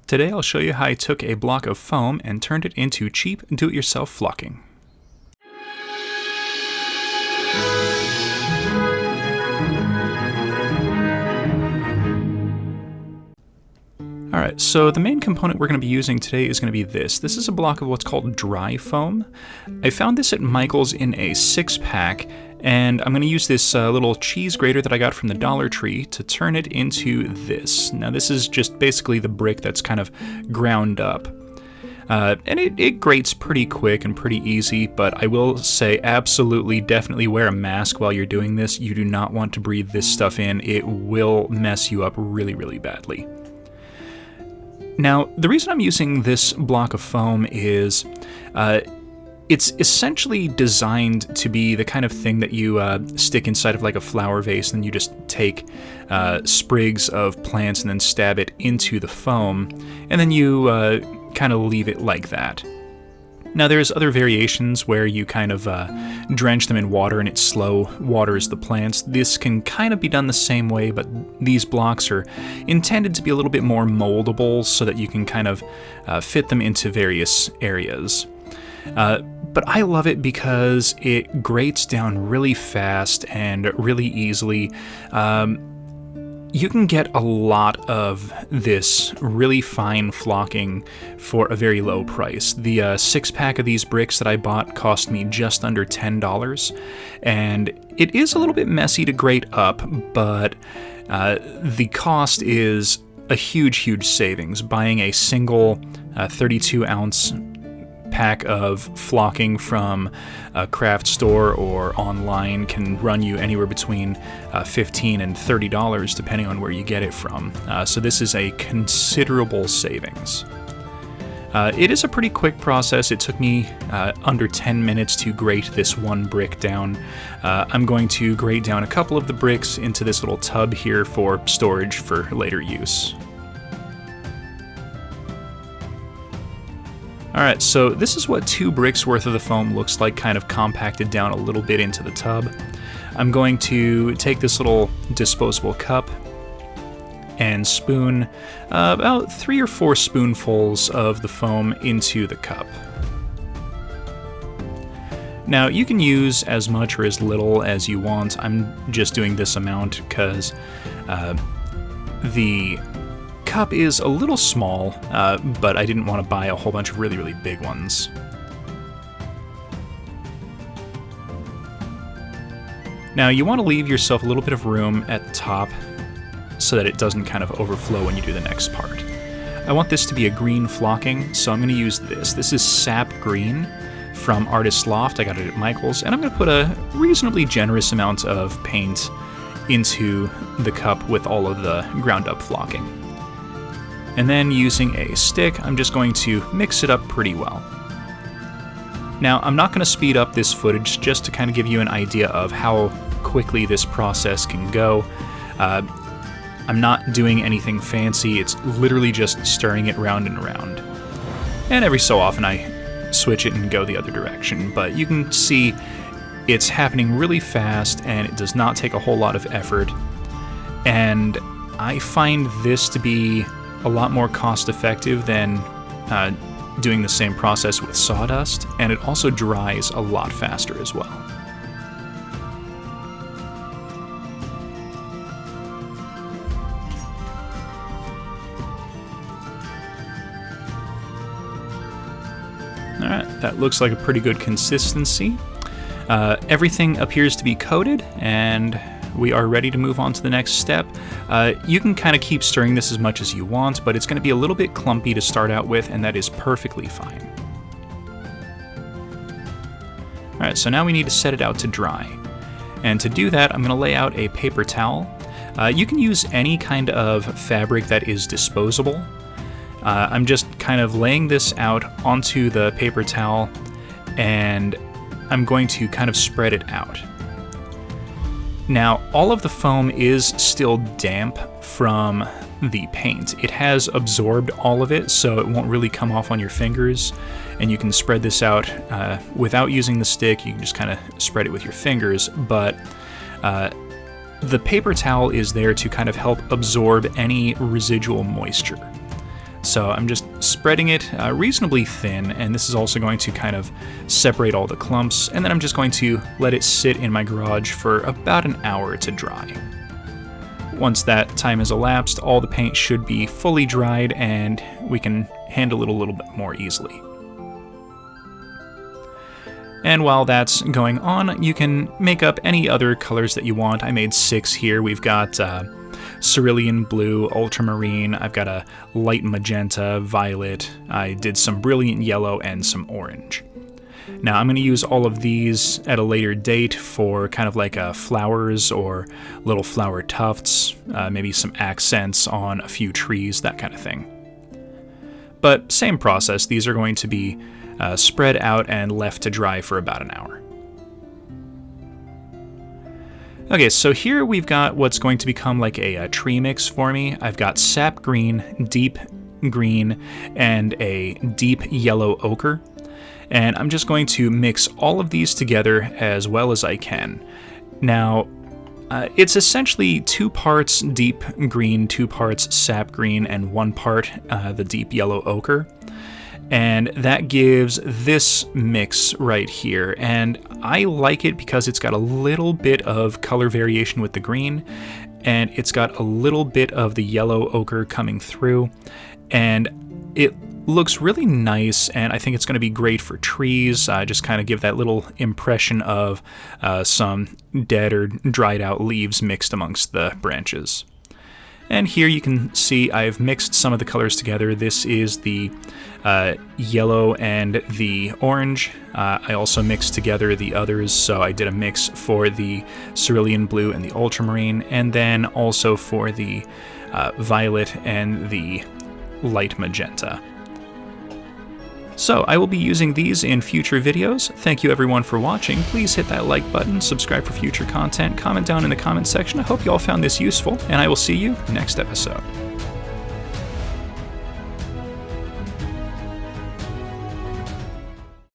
Today I'll show you how I took a block of foam and turned it into cheap do-it-yourself flocking. Alright, so the main component we're going to be using today is going to be this. This is a block of what's called dry foam. I found this at Michael's in a 6-pack, and I'm going to use this little cheese grater that I got from the Dollar Tree to turn it into this. Now this is just basically the brick that's kind of ground up. And it grates pretty quick and pretty easy, but I will say absolutely, definitely wear a mask while you're doing this. You do not want to breathe this stuff in. It will mess you up really, really badly. Now, the reason I'm using this block of foam is it's essentially designed to be the kind of thing that you stick inside of like a flower vase, and you just take sprigs of plants and then stab it into the foam, and then you kind of leave it like that. Now there's other variations where you kind of drench them in water and it slow waters the plants. This can kind of be done the same way, but these blocks are intended to be a little bit more moldable so that you can kind of fit them into various areas. But I love it because it grates down really fast and really easily. You can get a lot of this really fine flocking for a very low price. The 6-pack of these bricks that I bought cost me just under $10, and it is a little bit messy to grate up, but the cost is a huge savings. Buying a single 32-ounce pack of flocking from a craft store or online can run you anywhere between $15 and $30 depending on where you get it from. So this is a considerable savings. It is a pretty quick process. It took me under 10 minutes to grate this one brick down. I'm going to grate down a couple of the bricks into this little tub here for storage for later use. Alright, so this is what 2 bricks worth of the foam looks like, kind of compacted down a little bit into the tub. I'm going to take this little disposable cup and spoon about 3 or 4 spoonfuls of the foam into the cup. Now you can use as much or as little as you want. I'm just doing this amount because the cup is a little small, but I didn't want to buy a whole bunch of really big ones. Now you want to leave yourself a little bit of room at the top so that it doesn't kind of overflow when you do the next part. I want this to be a green flocking, so I'm going to use this. This is Sap Green from Artist's Loft. I got it at Michael's, and I'm going to put a reasonably generous amount of paint into the cup with all of the ground up flocking. And then using a stick, I'm just going to mix it up pretty well. Now, I'm not going to speed up this footage just to kind of give you an idea of how quickly this process can go. I'm not doing anything fancy, it's literally just stirring it round and around. And every so often I switch it and go the other direction, but you can see it's happening really fast and it does not take a whole lot of effort. And I find this to be a lot more cost-effective than doing the same process with sawdust, and it also dries a lot faster as well. Alright, that looks like a pretty good consistency. Everything appears to be coated, and we are ready to move on to the next step. You can kind of keep stirring this as much as you want, but it's going to be a little bit clumpy to start out with, and that is perfectly fine. Alright, so now we need to set it out to dry. And to do that, I'm going to lay out a paper towel. You can use any kind of fabric that is disposable. I'm just kind of laying this out onto the paper towel, and I'm going to kind of spread it out. Now, all of the foam is still damp from the paint. It has absorbed all of it, so it won't really come off on your fingers, and you can spread this out without using the stick. You can just kind of spread it with your fingers, but the paper towel is there to kind of help absorb any residual moisture. So I'm just spreading it reasonably thin, and this is also going to kind of separate all the clumps, and then I'm just going to let it sit in my garage for about an hour to dry. Once that time has elapsed, all the paint should be fully dried and we can handle it a little bit more easily. And while that's going on, you can make up any other colors that you want. I made 6 here. We've got cerulean blue, ultramarine, I've got a light magenta, violet, I did some brilliant yellow, and some orange. Now I'm going to use all of these at a later date for kind of like flowers or little flower tufts, maybe some accents on a few trees, that kind of thing. But same process, these are going to be spread out and left to dry for about an hour. Okay, so here we've got what's going to become like a tree mix for me. I've got sap green, deep green, and a deep yellow ochre. And I'm just going to mix all of these together as well as I can. Now, it's essentially 2 parts deep green, 2 parts sap green, and 1 part the deep yellow ochre. And that gives this mix right here. And I like it because it's got a little bit of color variation with the green, and it's got a little bit of the yellow ochre coming through, and it looks really nice, and I think it's going to be great for trees. Just kind of give that little impression of some dead or dried out leaves mixed amongst the branches. And here you can see I've mixed some of the colors together. This is the yellow and the orange. I also mixed together the others, so I did a mix for the cerulean blue and the ultramarine, and then also for the violet and the light magenta. So I will be using these in future videos. Thank you everyone for watching. Please hit that like button, subscribe for future content, comment down in the comment section. I hope you all found this useful, and I will see you next episode.